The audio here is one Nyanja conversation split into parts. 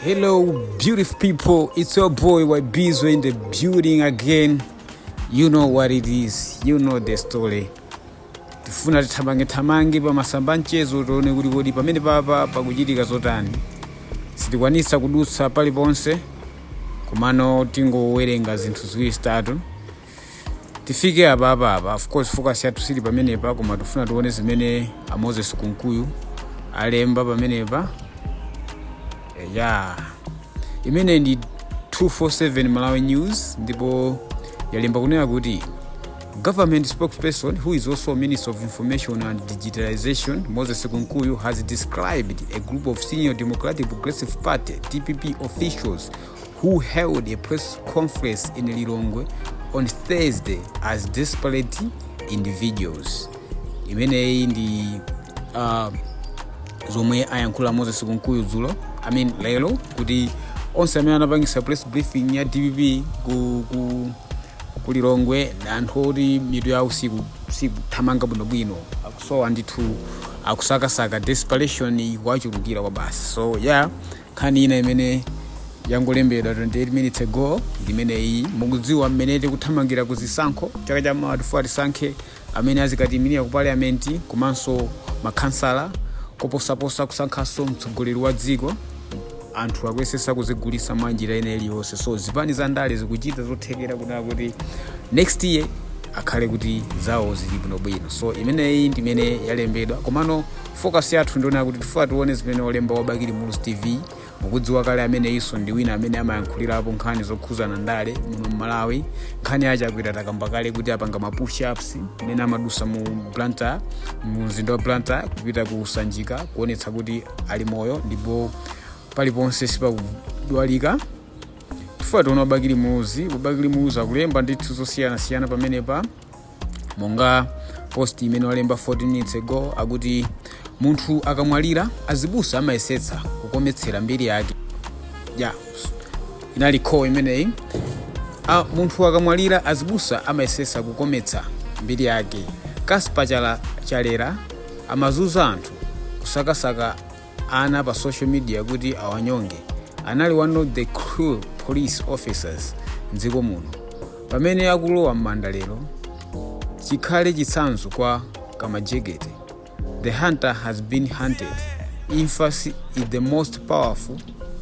Hello, beautiful people. It's your boy Wabizo in the building again. You know what it is. You know the story. Tifuna tamange pa masamba mchezo tuone kuti pamene papa pakuchitika zotani. Sitikwanisa kudutsa paliponse kumano tingowerenga zinthu ziwiri zitatu. Tifike apa. Of course focus yathu sili pamenepa koma tifuna tuone zimene Moses Kunkuyu alemba pamenepa. Imene ndi 247 Malawi News ndipo yalemba kunena kuti government spokesperson who is also Minister of Information and Digitalization Moses Kunkuyu has described a group of senior Democratic Progressive Party DPP officials who held a press conference in Lilongwe on Thursday as disparate individuals. Imene ndi zomwe ayankhula Moses Kunkuyu dzulo lero kuti onse amene anapangisa press briefing ya DPP ku Lilongwe anthu oti mitu yawo sikuthamanga bwinobwino akusowa ndithu akusakasaka desperation wachulukira kwa basi. So nkhani ina imene yangolembedwa 28 minutes ago ndimene iyi mukudziwa mmene tikuthamangira kuzisankho chaka cha matufu atisankhe amene azikatimira ku parliament komanso makhansala koposaposa kusankhaso mtsogoleri wa dziko anthu akuyesesa kuzigulisa manjira ene iliyonse. So zipani za ndale zikuchita zothekera kuti next year akhale kuti zawo zili bwinobwino. So imeneyi ndimene yalembedwa komano focus yathu ndiona kuti tifuna tione zimene olemba wa Bakili Muluzi TV mukudziwa kale amene iso ndi wina amene amayankhulirapo nkhani zokhuzana ndale muno Malawi. Nkhani yaje akuita takamba kale kuti apanga ma push ups imene amadusa mu Blantyre mu mzinda wa Blantyre kupita kusanjika kuonetsa kuti ali moyo ndipo paliponse sipakudwalika. Tifuna tiona Bakili Muluzi akulemba ndithu zosiyana pamenepa monga post imene walemba 14 minutes ago akuti munthu akamwalira azibusa amayesetsa kukometsera mbiri yake. Inali call imeneyi. Munthu akamwalira azibusa amayesetsa kukometsa mbiri yake. Kaspa chalera amazuza anthu kusakasaka ana pa social media kuti awanyonge. Anali one of the cruel police officers mdziko muno. Pamene akulowa m'manda lero chikhale chitsanzo kwa kamajegete. The hunter has been hunted. Emphasis is the most powerful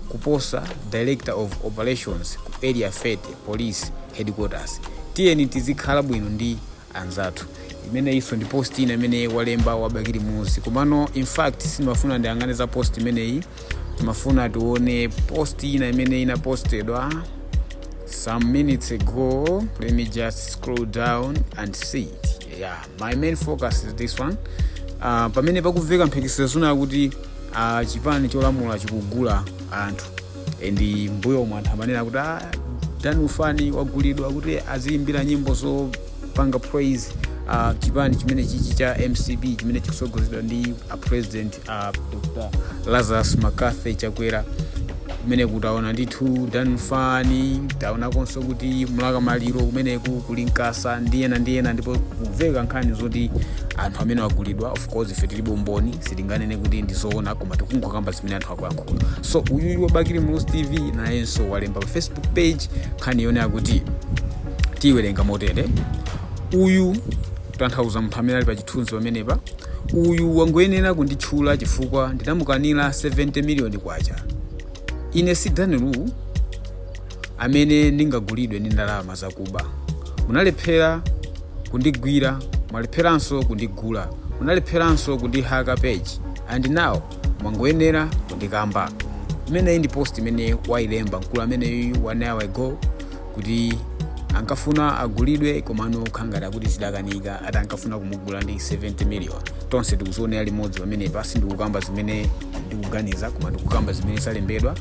kuposa director of operations ku area fete police headquarters. Tiyeni tizikhala bwino ndi anzathu. Imene iso ndi post ina imene walemba wa Bakili Muluzi. Kumano in fact simafuna ndiyangane za post imeneyi. Timafuna tuone post ina imene ina postedwa some minutes ago. Let me just scroll down and see it. My main focus is this one. Pamene pakuveka mphekesera zuna kuti chipani cholamula chikugula anthu ndi mbuyo omwe anthu amanena kuti dani ufani wagulidwa kuti aziyimbira nyimbo zopanga praise chipani chimene chichi cha MCB chimene chikusogozedwa ndi president Dr. Lazarus McCarthy chakwera kumene kutaona ndithu dani ufani taona konso kuti mulaka maliro kumeneku kulinkasa ndiyena ndipo kuveka nkhani zoti anthu amene wagulidwa. Of course ife tilibe umboni sitinganene kuti ndizoona koma tikungokamba zimene anthu akuyankhula. So uyu wa Bakili Muluzi TV nayenso walemba pa Facebook page nkhani yonena kuti tiwerenga motere. Uyu tanthauza munthu amene ali pa chithunzi pamenepa. Uyu wangoyenera kunditchula chifukwa ndinamukanira 70 million kwacha. Ine sidanilu amene ndingagulidwe ndi ndalama zakuba. Munalephera kundigwira, mwalepheranso kundigula, munalepheranso kundihaka page and now mwangoyenera kundikamba. Imene ndi post imene wailemba mkulu amene 1 hour ago kuti ankafuna agulidwe komano khangala kuti zidakanika ati ankafuna kumugula ndi 70 million. Tonse tikuzione ali modzi pamene pasi ndikukamba zimene ndikuganiza koma ndikukamba zimene zalembedwa.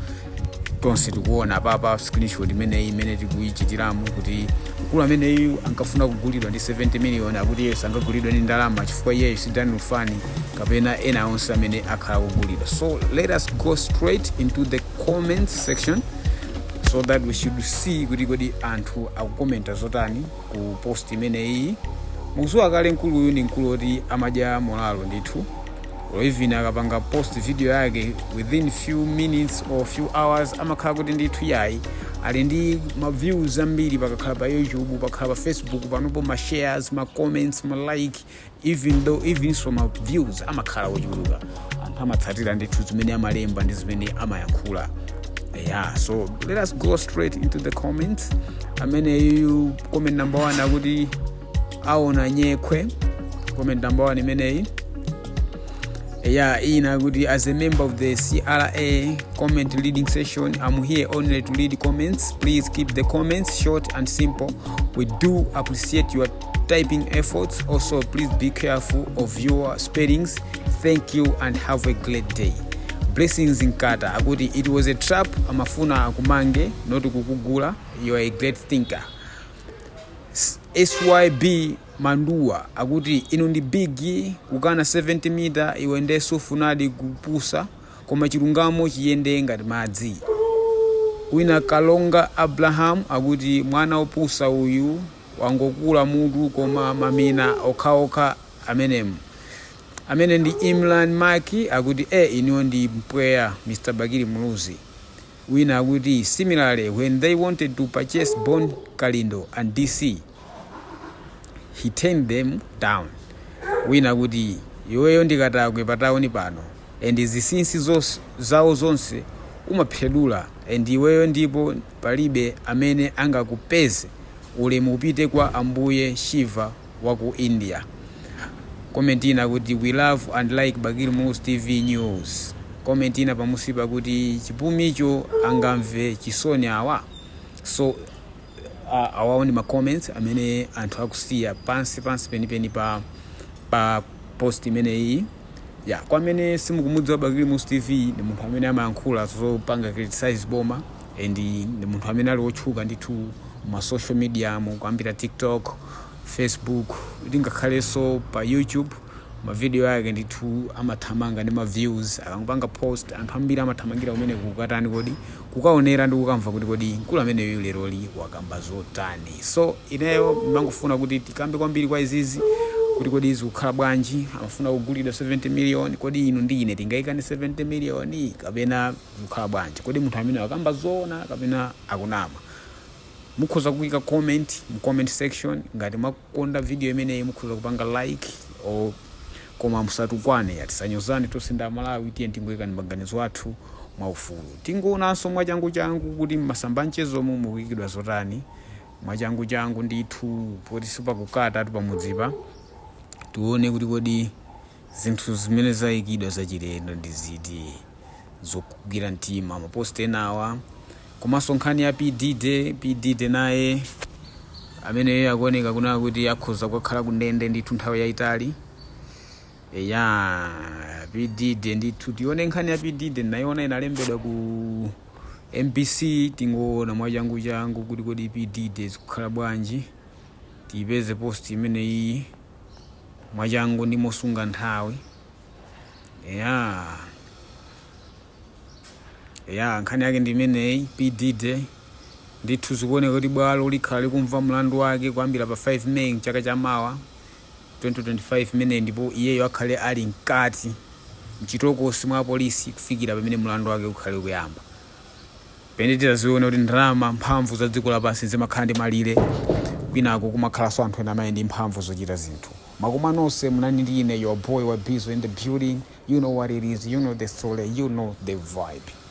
Tonse tikuona papa screenshot imene tikuyichitiramu kuti mkulu amene ankafuna kugulidwa ndi 70 million akuti yesu angagulidwa ndi ndalama chifukwa iye sidani ufani kapena ena onse amene akhala kugulidwa. So let us go straight into the comment section so that we should see kuti anthu akukomenta zotani ku post imeneyi. Mukudziwa kale mkulu uyu ndi mkulu oti amadya molalo ndithu or even akapanga post video yake within few minutes or few hours amakhala kuti ndithu yayi ali ndi ma views ambiri pakakhala pa YouTube, pakakhala pa Facebook, panopo ma shares, ma comments, ma like, even so ma views amakhala ochuluka. Anthu amatsatira ndithu zimene amalemba ndi zimene amayankhula. Yeah, so let us go straight into the comments. You comment number 1 akuti aona nyekwe. Comment number 1 imeneyi. Yeah, as a member of the CRA comment reading session, I'm here only to read comments. Please keep the comments short and simple. We do appreciate your typing efforts. Also, please be careful of your spellings. Thank you and have a great day. Blessings in Kata. Akuti it was a trap. Amafuna akumange, not kukugula. You are a great thinker. SYB Mandua akuti ino ndi bigi kukana 70 meter iwende sufunadi kupusa koma chilungamo chiyende ngati madzi. Wina Kalonga Abraham akuti mwana opusa uyu wangokula mutu koma mamina okaoka amene ndi Imran Maki akuti ino ndi mpweya Mr. Bakili Muluzi. Wina akuti similarly when they wanted to purchase Bon Kalindo and DC he turned them down. Wina kuti iweyo ndikatakwe pataoni pano and zisinsi zawo zonse umaphedula and iweyo ndipo palibe amene angakupeze ulemu upite kwa ambuye Shiva waku India. Comment ina kuti we love and like Bakili Muluzi TV News. Comment ina pamusipa kuti chipumicho angamve chisoni awa. So awaoni ma comments amene anthu akusiya pansi penipeni pa post imeneyi. Yeah, kwa amene simukumudziwa Bakili Muluzi TV ndi munthu amene amayankhula zopanga criticize Boma and ndi munthu amene ali otchuka ndithu ma social media kuyambira TikTok, Facebook, ndingakhalenso pa YouTube. Ma video yake ndithu amathamanga ndi ma views, akangopanga post anthu ambiri amathamangira kumene kukatani kodi kukaonera ndi kukamva kuti kodi nkulu amene leroli wakamba zotani. So ineyo ndimangofuna kuti tikambe kwambiri kwa izizi kuti kodi izi kukhala bwanji. Amafuna kugulidwa 70 million, kodi ino ndi ine tingayikane 70 million kapena kukhala bwanji, kodi munthu amene wakamba zona kapena akunama. Mukhoza kuyika comment mu comment section ngati mwakonda video imeneyi, mukhoza kupanga like or koma musatukwane atisanyozani tosinda Malawi tiye tingoyika maganizo athu mwaufulu. Tingoonanso mwachangu kuti masamba mchezo mukuyikidwa zotani mwachangu ndithu poti sipakukata atu pamudzipa tuone kuti kodi zinthu zimene zayikidwa zachilendo ndi ziti zokugira mtima. Mapost enawa komanso nkhani ya PDD naye amene akuoneka kuna kuti akhoza kukhala kundende ndithu nthawi yayitali. PDD ndithu tione nkhani ya PDD naiona inalembedwa ku MPC. Tingoona mwachangu kuti kodi PDD zikukhala bwanji. Tipeze post imeneyi mwachangu ndi mosunga nthawi. Nkhani yake ndi imeneyi PDD ndithu zikuoneka kuti bwalo likhala likumva mlandu wake kuyambira pa 5 May chaka chamawa 2025 imene ndipo iyeyo akhale ali mkati mchitokosi mwa polisi kufikira pamene mlandu wake ukhale kuyamba. Pene tizaziona kuti ndalama mphamvu za dziko lapansi zimakhala ndi malire kwinako kumakhalanso anthu ena amene ndi mphamvu zochita zinthu. Makoma nonse munani ndi ine your boy Wabizo in the building. You know what it is, you know the story, you know the vibe.